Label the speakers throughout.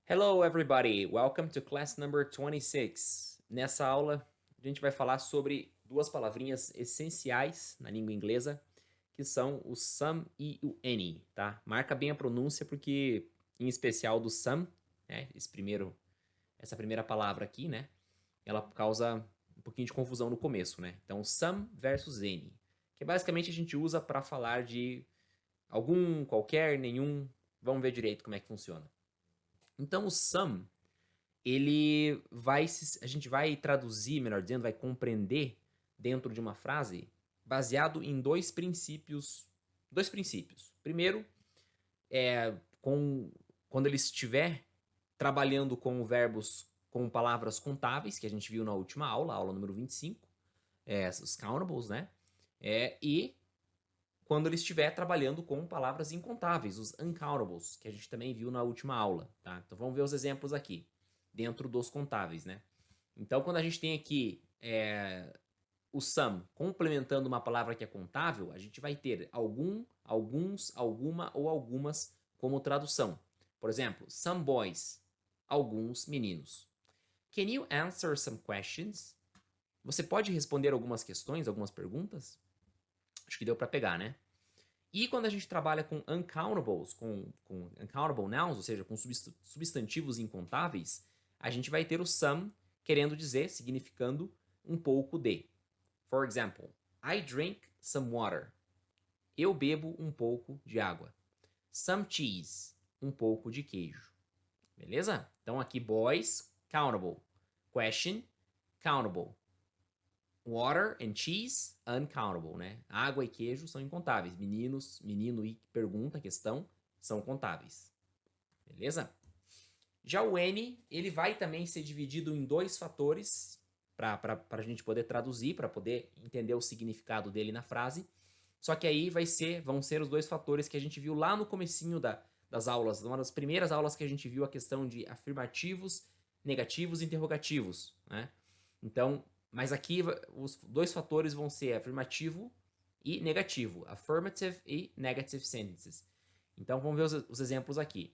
Speaker 1: Hello, everybody. Welcome to class number 26. Nessa aula, a gente vai falar sobre duas palavrinhas essenciais na língua inglesa, que são o some e o any, tá? Marca bem a pronúncia porque, em especial do some, né, essa primeira palavra aqui, né, ela causa um pouquinho de confusão no começo, né? Então, some versus any, que basicamente a gente usa para falar de algum, qualquer, nenhum. Vamos ver direito como é que funciona. Então, o some a gente vai traduzir, melhor dizendo, vai compreender dentro de uma frase baseado em dois princípios. Dois princípios. Primeiro, quando ele estiver trabalhando com verbos com palavras contáveis, que a gente viu na última aula, aula número 25, os countables, né? E quando ele estiver trabalhando com palavras incontáveis, os uncountables, que a gente também viu na última aula, tá? Então vamos ver os exemplos aqui, dentro dos contáveis, né? Então quando a gente tem aqui o some complementando uma palavra que é contável, a gente vai ter algum, alguns, alguma ou algumas como tradução. Por exemplo, some boys, alguns meninos. Can you answer some questions? Você pode responder algumas questões, algumas perguntas? Acho que deu para pegar, né? E quando a gente trabalha com uncountables, com uncountable nouns, ou seja, com substantivos incontáveis, a gente vai ter o some querendo dizer, significando um pouco de. For example, I drink some water. Eu bebo um pouco de água. Some cheese, um pouco de queijo. Beleza? Então aqui boys, countable. Question, countable. Water and cheese, uncountable, né? Água e queijo são incontáveis. Meninos, menino e pergunta, questão, são contáveis. Beleza? Já o N, ele vai também ser dividido em dois fatores para a gente poder traduzir, para poder entender o significado dele na frase. Só que aí vão ser os dois fatores que a gente viu lá no comecinho das aulas, uma das primeiras aulas que a gente viu a questão de afirmativos, negativos e interrogativos, né? Então, mas aqui os dois fatores vão ser afirmativo e negativo, affirmative e negative sentences. Então, vamos ver os exemplos aqui.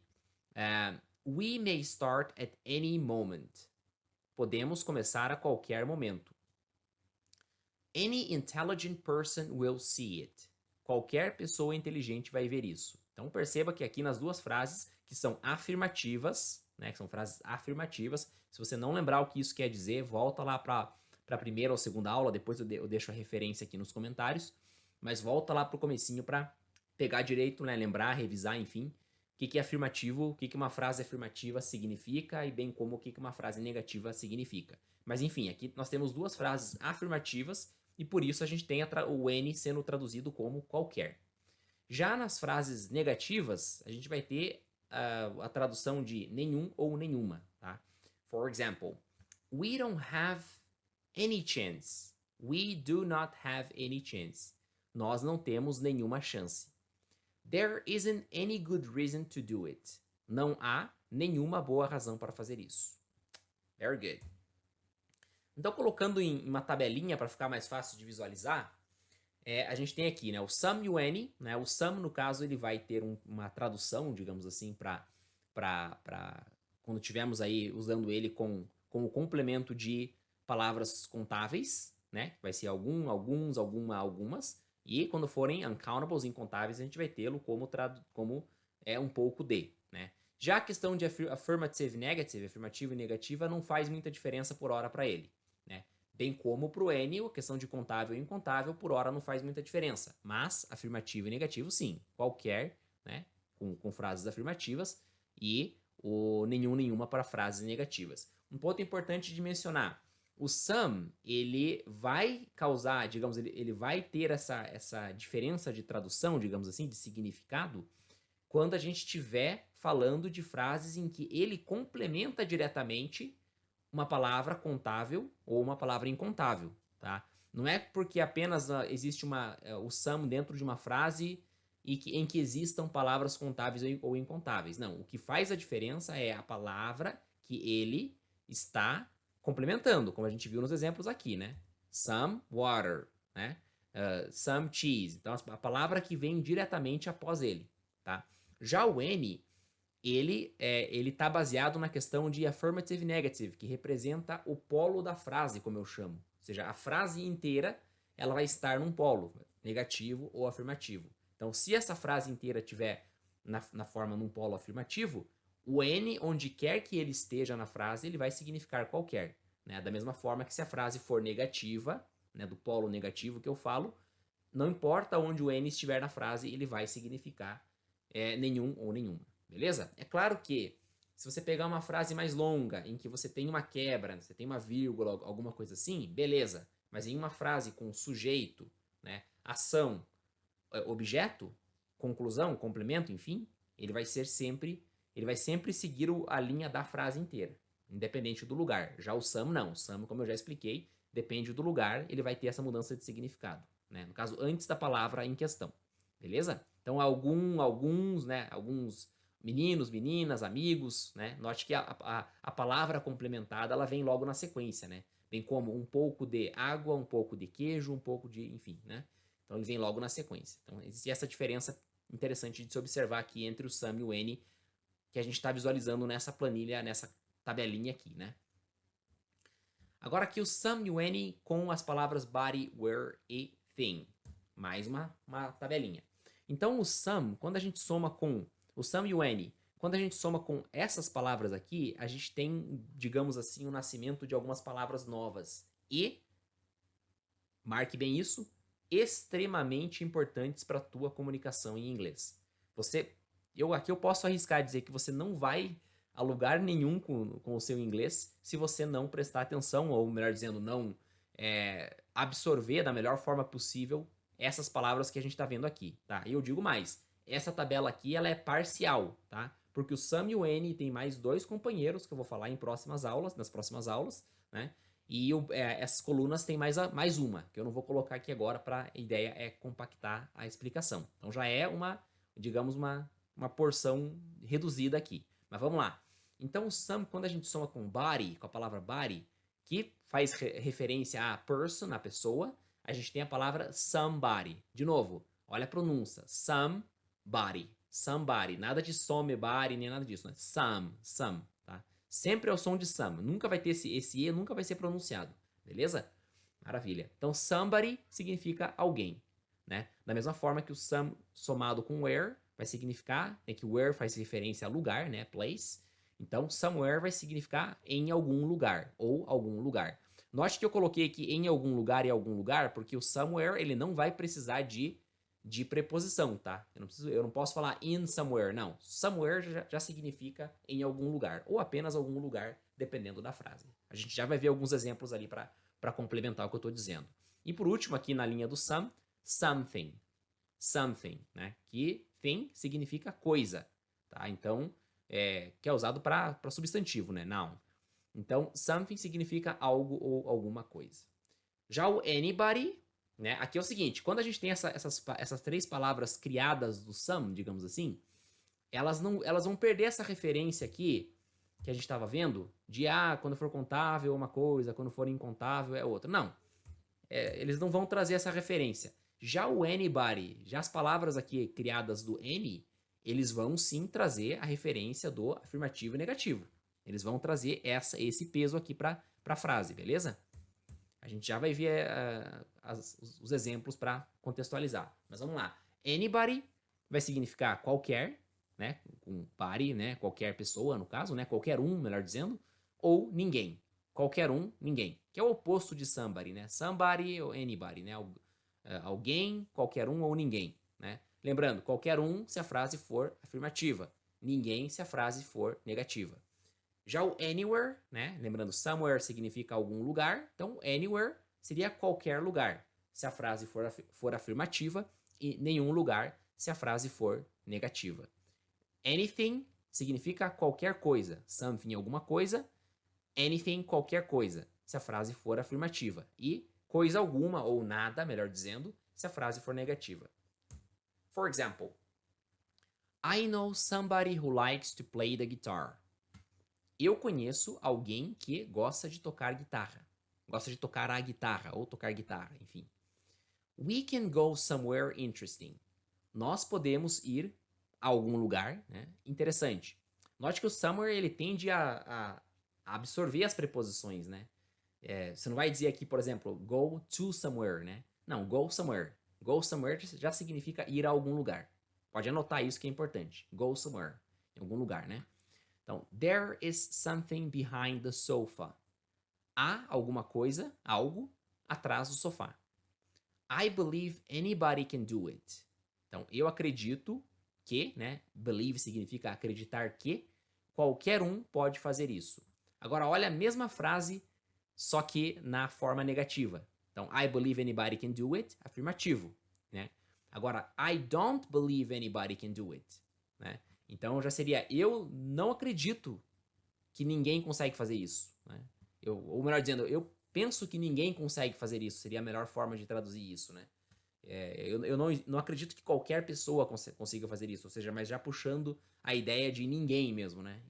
Speaker 1: We may start at any moment. Podemos começar a qualquer momento. Any intelligent person will see it. Qualquer pessoa inteligente vai ver isso. Então perceba que aqui nas duas frases que são afirmativas, né, que são frases afirmativas, se você não lembrar o que isso quer dizer, volta lá para a primeira ou segunda aula, depois eu deixo a referência aqui nos comentários, mas volta lá para o comecinho para pegar direito, né, lembrar, revisar, enfim, o que é afirmativo, o que uma frase afirmativa significa e bem como o que uma frase negativa significa. Mas enfim, aqui nós temos duas frases afirmativas e por isso a gente tem o N sendo traduzido como qualquer. Já nas frases negativas, a gente vai ter a tradução de nenhum ou nenhuma, tá? For example, we don't have any chance. We do not have any chance. Nós não temos nenhuma chance. There isn't any good reason to do it. Não há nenhuma boa razão para fazer isso. Very good. Então, colocando em uma tabelinha para ficar mais fácil de visualizar, a gente tem aqui, né, o some e o any, né? O some, no caso, ele vai ter uma tradução, digamos assim, para quando tivermos aí usando ele como complemento de palavras contáveis, né? Que vai ser algum, alguns, alguma, algumas. E quando forem uncountables, incontáveis, a gente vai tê-lo como um pouco de, né? Já a questão de affirmative negative, afirmativa e negativa, não faz muita diferença por hora para ele, né? Bem como para o N, a questão de contável e incontável, por hora não faz muita diferença. Mas afirmativo e negativo, sim. Qualquer, né? Com frases afirmativas e o nenhum, nenhuma para frases negativas. Um ponto importante de mencionar. O some, ele vai causar, digamos, ele vai ter essa diferença de tradução, digamos assim, de significado, quando a gente estiver falando de frases em que ele complementa diretamente uma palavra contável ou uma palavra incontável, tá? Não é porque apenas existe o some dentro de uma frase em que existam palavras contáveis ou incontáveis. Não, o que faz a diferença é a palavra que ele está complementando, como a gente viu nos exemplos aqui, né? Some water, né? Some cheese. Então, a palavra que vem diretamente após ele, tá? Já o N, ele tá baseado na questão de affirmative e negative, que representa o polo da frase, como eu chamo. Ou seja, a frase inteira ela vai estar num polo, negativo ou afirmativo. Então, se essa frase inteira tiver na forma num polo afirmativo, o N, onde quer que ele esteja na frase, ele vai significar qualquer. Né? Da mesma forma que se a frase for negativa, né, do polo negativo que eu falo, não importa onde o N estiver na frase, ele vai significar nenhum ou nenhuma. Beleza? É claro que se você pegar uma frase mais longa, em que você tem uma quebra, você tem uma vírgula, alguma coisa assim, beleza. Mas em uma frase com sujeito, né, ação, objeto, conclusão, complemento, enfim, ele vai sempre seguir a linha da frase inteira, independente do lugar. Já o some não. O some, como eu já expliquei, depende do lugar, ele vai ter essa mudança de significado. Né? No caso, antes da palavra em questão. Beleza? Então, alguns meninos, meninas, amigos, né? Note que a palavra complementada, ela vem logo na sequência, né? Vem como um pouco de água, um pouco de queijo, um pouco de, enfim, né? Então, ele vem logo na sequência. Então, existe essa diferença interessante de se observar aqui entre o some e o N, que a gente está visualizando nessa planilha, nessa tabelinha aqui, né? Agora aqui o some e o N com as palavras body, where e thing. Mais uma tabelinha. Então o some, quando a gente soma com o some e o N, quando a gente soma com essas palavras aqui, a gente tem, digamos assim, o nascimento de algumas palavras novas. E, marque bem isso, extremamente importantes para a tua comunicação em inglês. Aqui eu posso arriscar dizer que você não vai a lugar nenhum com o seu inglês se você não prestar atenção, ou melhor dizendo, não absorver da melhor forma possível essas palavras que a gente está vendo aqui, tá? E eu digo mais, essa tabela aqui ela é parcial, tá? Porque o Sam e o N tem mais dois companheiros que eu vou falar nas próximas aulas, né? E essas colunas tem mais uma, que eu não vou colocar aqui agora, a ideia é compactar a explicação. Então já é digamos, uma porção reduzida aqui. Mas vamos lá. Então, o some, quando a gente soma com body, com a palavra body, que faz referência a person, a pessoa, a gente tem a palavra somebody. De novo, olha a pronúncia. Somebody. Somebody. Nada de somebody, nem nada disso. Né? Some. Tá? Sempre é o som de some. Nunca vai ter esse E, nunca vai ser pronunciado. Beleza? Maravilha. Então, somebody significa alguém. Né? Da mesma forma que o some somado com where vai significar, que where faz referência a lugar, né? Place. Então, somewhere vai significar em algum lugar, ou algum lugar. Note que eu coloquei aqui em algum lugar e algum lugar, porque o somewhere, ele não vai precisar de preposição, tá? Eu não posso falar in somewhere, não. Somewhere já significa em algum lugar, ou apenas algum lugar, dependendo da frase. A gente já vai ver alguns exemplos ali para complementar o que eu estou dizendo. E por último, aqui na linha do some, something. Something, né? Que thing significa coisa, tá? Então, que é usado para substantivo, né? Noun. Então, something significa algo ou alguma coisa. Já o anybody, né? Aqui é o seguinte, quando a gente tem essas três palavras criadas do some, digamos assim, elas vão perder essa referência aqui, que a gente estava vendo, de quando for contável é uma coisa, quando for incontável é outra. Não. Eles não vão trazer essa referência. Já o anybody, já as palavras aqui criadas do any, eles vão sim trazer a referência do afirmativo e negativo. Eles vão trazer esse peso aqui para a frase, beleza? A gente já vai ver os exemplos para contextualizar. Mas vamos lá. Anybody vai significar qualquer, né? Com body, né? Qualquer pessoa, no caso, né? Qualquer um, melhor dizendo. Ou ninguém. Qualquer um, ninguém. Que é o oposto de somebody, né? Somebody ou anybody, né? Alguém, qualquer um ou ninguém, né? Lembrando, qualquer um se a frase for afirmativa, ninguém se a frase for negativa. Já o anywhere, né? Lembrando, somewhere significa algum lugar, então anywhere seria qualquer lugar, se a frase for afirmativa, e nenhum lugar se a frase for negativa. Anything significa qualquer coisa, something alguma coisa, anything qualquer coisa, se a frase for afirmativa, e coisa alguma ou nada, melhor dizendo, se a frase for negativa. For example, I know somebody who likes to play the guitar. Eu conheço alguém que gosta de tocar guitarra. Gosta de tocar a guitarra, ou tocar guitarra, enfim. We can go somewhere interesting. Nós podemos ir a algum lugar, né, interessante. Note que o somewhere, ele tende a absorver as preposições, né? Você não vai dizer aqui, por exemplo, go to somewhere, né? Não, go somewhere. Go somewhere já significa ir a algum lugar. Pode anotar isso que é importante. Go somewhere. Em algum lugar, né? Então, there is something behind the sofa. Há alguma coisa, algo, atrás do sofá. I believe anybody can do it. Então, eu acredito que, né? Believe significa acreditar que qualquer um pode fazer isso. Agora, olha a mesma frase, só que na forma negativa. Então, I believe anybody can do it, afirmativo, né? Agora, I don't believe anybody can do it, né? Então, já seria eu não acredito que ninguém consegue fazer isso, né? Ou melhor dizendo, eu penso que ninguém consegue fazer isso, seria a melhor forma de traduzir isso, né? Eu não acredito que qualquer pessoa consiga fazer isso, ou seja, mas já puxando a ideia de ninguém mesmo, né?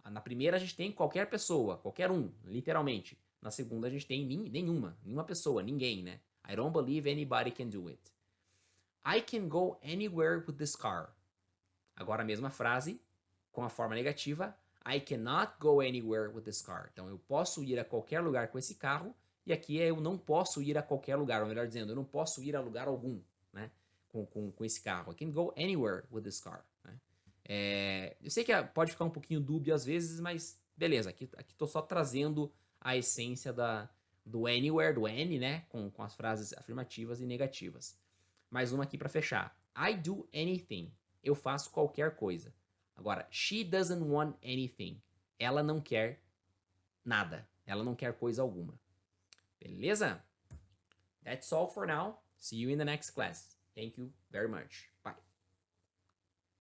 Speaker 1: Na primeira a gente tem qualquer pessoa, qualquer um, literalmente. Na segunda a gente tem nenhuma pessoa, ninguém, né? I don't believe anybody can do it. I can go anywhere with this car. Agora a mesma frase, com a forma negativa, I cannot go anywhere with this car. Então eu posso ir a qualquer lugar com esse carro, e aqui é eu não posso ir a qualquer lugar, ou melhor dizendo, eu não posso ir a lugar algum, né? Com esse carro. I can go anywhere with this car. Né? Eu sei que pode ficar um pouquinho dúbio às vezes, mas beleza, aqui tô só trazendo a essência do anywhere, do any, né? Com as frases afirmativas e negativas. Mais uma aqui para fechar. I do anything. Eu faço qualquer coisa. Agora, she doesn't want anything. Ela não quer nada. Ela não quer coisa alguma. Beleza? That's all for now. See you in the next class. Thank you very much.